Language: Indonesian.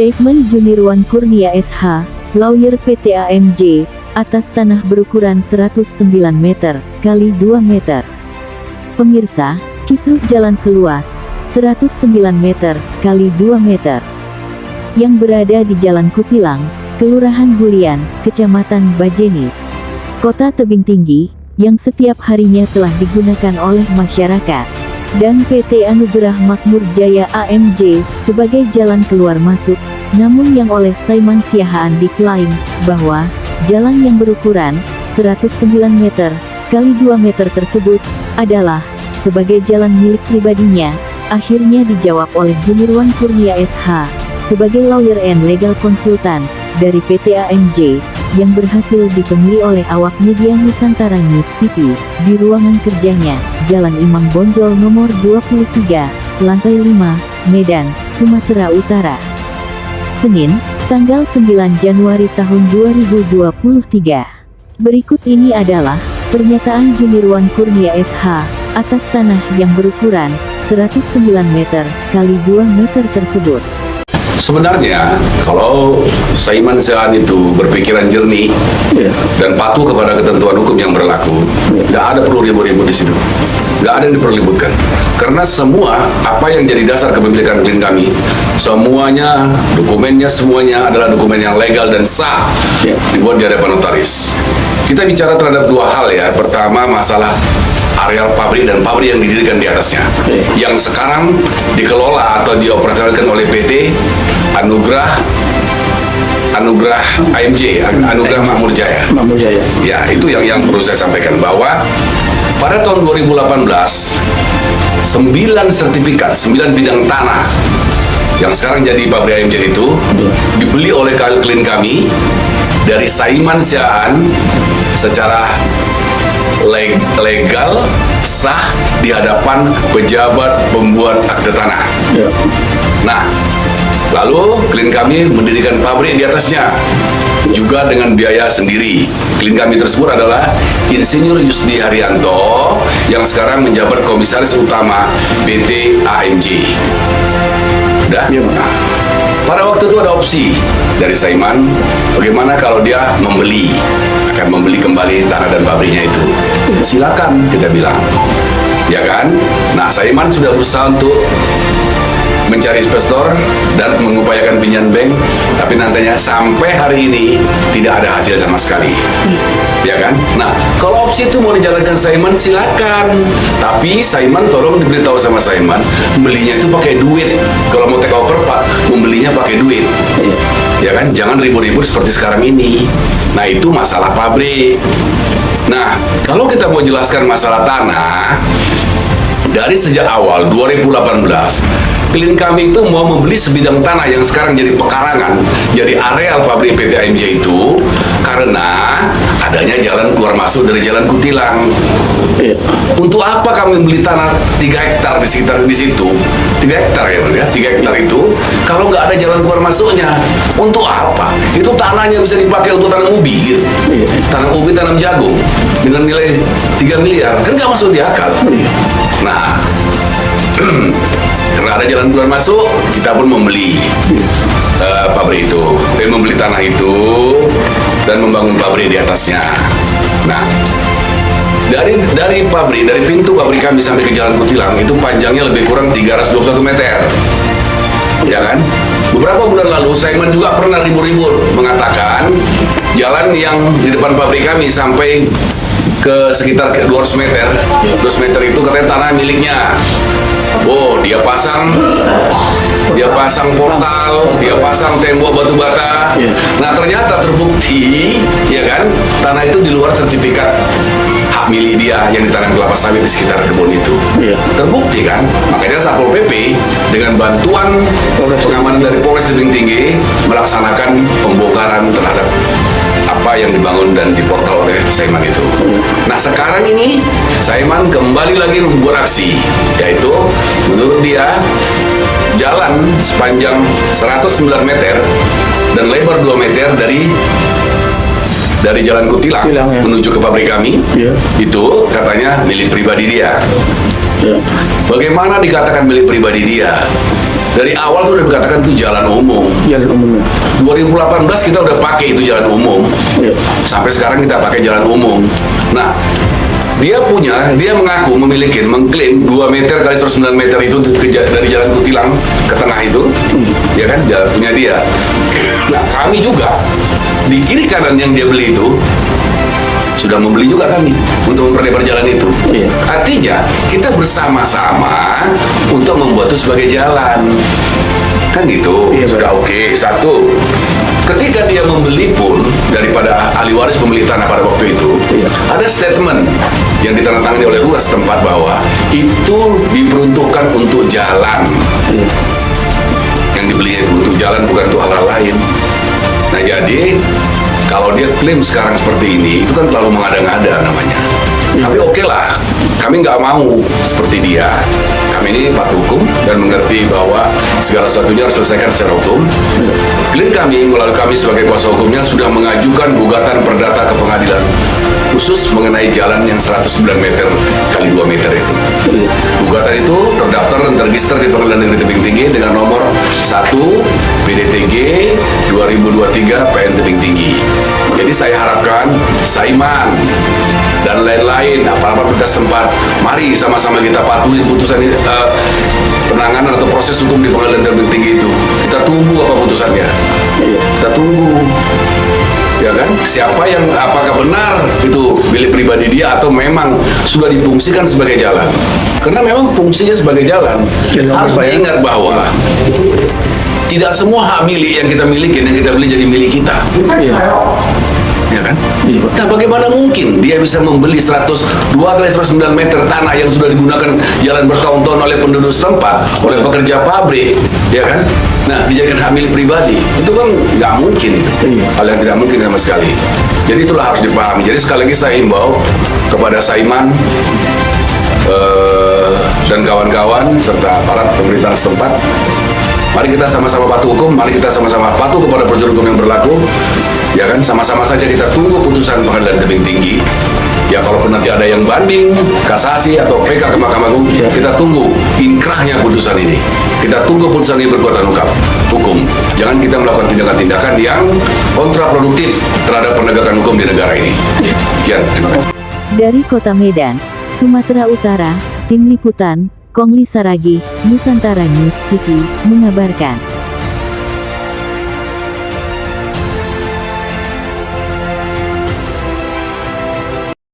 Statement Junirwan Kurnia SH, lawyer PT AMJ, atas tanah berukuran 109 meter kali 2 meter. Pemirsa, kisruh jalan seluas 109 meter kali 2 meter yang berada di Jalan Kutilang, Kelurahan Bulian, Kecamatan Bajenis, Kota Tebing Tinggi, yang setiap harinya telah digunakan oleh masyarakat dan PT Anugerah Makmur Jaya AMJ sebagai jalan keluar masuk, namun yang oleh Saiman Siahaan diklaim bahwa jalan yang berukuran 109 meter kali 2 meter tersebut adalah sebagai jalan milik pribadinya. Akhirnya dijawab oleh Junirwan Kurnia SH sebagai lawyer and legal consultant dari PT AMJ yang berhasil ditemui oleh awak media Nusantara News TV di ruangan kerjanya, Jalan Imam Bonjol nomor 23, lantai 5, Medan, Sumatera Utara. Senin, tanggal 9 Januari tahun 2023. Berikut ini adalah pernyataan Junirwan Kurnia SH atas tanah yang berukuran 109 meter kali 2 meter tersebut. Sebenarnya, kalau Saiman Siahaan itu berpikiran jernih dan patuh kepada ketentuan hukum yang berlaku, nggak ada perlu ribut-ribut di situ. Nggak ada yang diperlibutkan. Karena semua apa yang jadi dasar kepemilikan klien kami, semuanya, dokumennya semuanya adalah dokumen yang legal dan sah dibuat di hadapan notaris. Kita bicara terhadap dua hal ya. Pertama, masalah areal pabrik dan pabrik yang didirikan di atasnya, yang sekarang dikelola atau dioperasionalkan oleh PT Anugerah AMJ, Anugerah Makmur Jaya. Ya, itu yang perlu saya sampaikan, bahwa pada tahun 2018 9 sertifikat, 9 bidang tanah yang sekarang jadi pabrik AMJ itu dibeli oleh klien kami dari Saiman Siahaan secara legal, sah di hadapan pejabat pembuat akte tanah. Nah, lalu klien kami mendirikan pabrik di atasnya juga dengan biaya sendiri. Klien kami tersebut adalah Insinyur Yusdi Haryanto yang sekarang menjabat komisaris utama PT AMJ. Nah, pada waktu itu ada opsi dari Saiman, bagaimana kalau dia akan membeli kembali tanah dan pabriknya itu. Silakan, kita bilang, ya kan? Nah, Saiman sudah berusaha untuk mencari investor dan mengupayakan pinjam bank, tapi nantinya sampai hari ini tidak ada hasil sama sekali, ya kan? Nah, kalau opsi itu mau dijalankan Saiman, silakan. Tapi Saiman tolong diberitahu sama Saiman, belinya itu pakai duit. Kalau mau take over, Pak, membelinya pakai duit, ya kan? Jangan ribut-ribut seperti sekarang ini. Nah, itu masalah pabrik. Nah, kalau kita mau jelaskan masalah tanah, dari sejak awal 2018, klien kami itu mau membeli sebidang tanah yang sekarang jadi pekarangan, jadi areal pabrik PT AMJ itu, karena adanya jalan keluar masuk dari Jalan Kutilang. Untuk apa kami membeli tanah 3 hektar di sekitar di situ? 3 hektar ya, 3 hektar itu, kalau nggak ada jalan keluar masuknya, untuk apa? Itu tanahnya bisa dipakai untuk tanam ubi, gitu. Tanam ubi, tanam jagung, dengan nilai 3 miliar, kan nggak masuk di akal. Nah, karena ada jalan keluar masuk, kita pun membeli pabrik itu, membeli tanah itu dan membangun pabrik di atasnya. Nah, dari pabrik, dari pintu pabrik kami sampai ke Jalan Kutilang itu panjangnya lebih kurang 321 meter, ya kan? Beberapa bulan lalu Saiman juga pernah ribut-ribut mengatakan jalan yang di depan pabrik kami sampai ke sekitar 200 meter, 200 meter itu katanya tanah miliknya. Oh, dia pasang portal, dia pasang tembok batu bata. Nah, ternyata terbukti, ya kan, tanah itu di luar sertifikat hak milik dia yang ditanam kelapa sawit di sekitar kebun itu. Terbukti kan? Makanya Satpol PP dengan bantuan pengamanan dari Polres Tebing Tinggi melaksanakan pembongkaran terhadap apa yang dibangun dan diportal oleh Saiman itu. Nah, sekarang ini Saiman kembali lagi membuat aksi, yaitu menurut dia jalan sepanjang 109 meter dan lebar 2 meter dari Jalan Kutilang menuju ke pabrik kami, itu katanya milik pribadi dia. Bagaimana dikatakan milik pribadi dia? Dari awal tuh udah dikatakan itu jalan umum. Jalan umumnya. 2018 kita udah pakai itu jalan umum. Iya. Sampai sekarang kita pakai jalan umum. Nah, dia mengaku memiliki, mengklaim 2 meter kali 109 meter itu dari jalan Kutilang ke tengah itu, ya kan, jalan punya dia. Nah, kami juga di kiri kanan yang dia beli itu sudah membeli juga kami untuk memperlebar jalan itu. Iya. Artinya kita bersama-sama untuk membuat itu sebagai jalan. Kan gitu. Iya, Sudah oke. Satu, ketika dia membeli pun daripada ahli waris pemilik tanah pada waktu itu, Iya. ada statement yang ditandatangani oleh lurah setempat bahwa itu diperuntukkan untuk jalan. Iya. Yang dibeli itu untuk jalan, bukan untuk hal-hal lain. Nah, jadi kalau dia klaim sekarang seperti ini, itu kan terlalu mengada-ngada namanya. Tapi oke lah, kami nggak mau seperti dia. Kami ini patuh hukum dan mengerti bahwa segala sesuatunya harus diselesaikan secara hukum. Klien kami, melalui kami sebagai kuasa hukumnya, sudah mengajukan gugatan perdata ke pengadilan khusus mengenai jalan yang 109 meter kali 2 meter itu. Gugatan itu terdaftar dan terregister di Pengadilan Negeri Tebing Tinggi dengan nomor 1 PDTG 2023 PN Tebing Tinggi. Jadi saya harapkan Saiman dan lain-lain aparat pemerintah setempat, mari sama-sama kita patuhi putusan penanganan atau proses hukum di Pengadilan Tebing Tinggi itu. Kita tunggu apa putusannya. Kita tunggu. Ya kan? Siapa yang, apakah benar itu milik pribadi dia atau memang sudah difungsikan sebagai jalan? Karena memang fungsinya sebagai jalan. Harus diingat bahwa tidak semua hak milik yang kita miliki, yang kita beli jadi milik kita. Ya kan? Nah, bagaimana mungkin dia bisa membeli 102 kali 109 meter tanah yang sudah digunakan jalan bertahun-tahun oleh penduduk setempat, oleh pekerja pabrik, ya kan? Nah, dijadikan hak milik pribadi, itu kan nggak mungkin, hal yang tidak mungkin sama sekali. Jadi itulah harus dipahami. Jadi sekali lagi saya himbau kepada Saiman dan kawan-kawan serta aparat pemerintahan setempat, mari kita sama-sama patuh hukum, mari kita sama-sama patuh kepada prosedur hukum yang berlaku. Ya kan, sama-sama saja kita tunggu putusan Pengadilan Tebing Tinggi. Ya, kalaupun nanti ada yang banding, kasasi atau PK ke Mahkamah Agung, kita tunggu inkrahnya putusan ini. Kita tunggu putusan ini berkuatan hukum. Jangan kita melakukan tindakan-tindakan yang kontraproduktif terhadap penegakan hukum di negara ini. Sekian, terima kasih. Dari Kota Medan, Sumatera Utara, Tim Liputan, Kongli Saragi, Nusantara News TV, mengabarkan.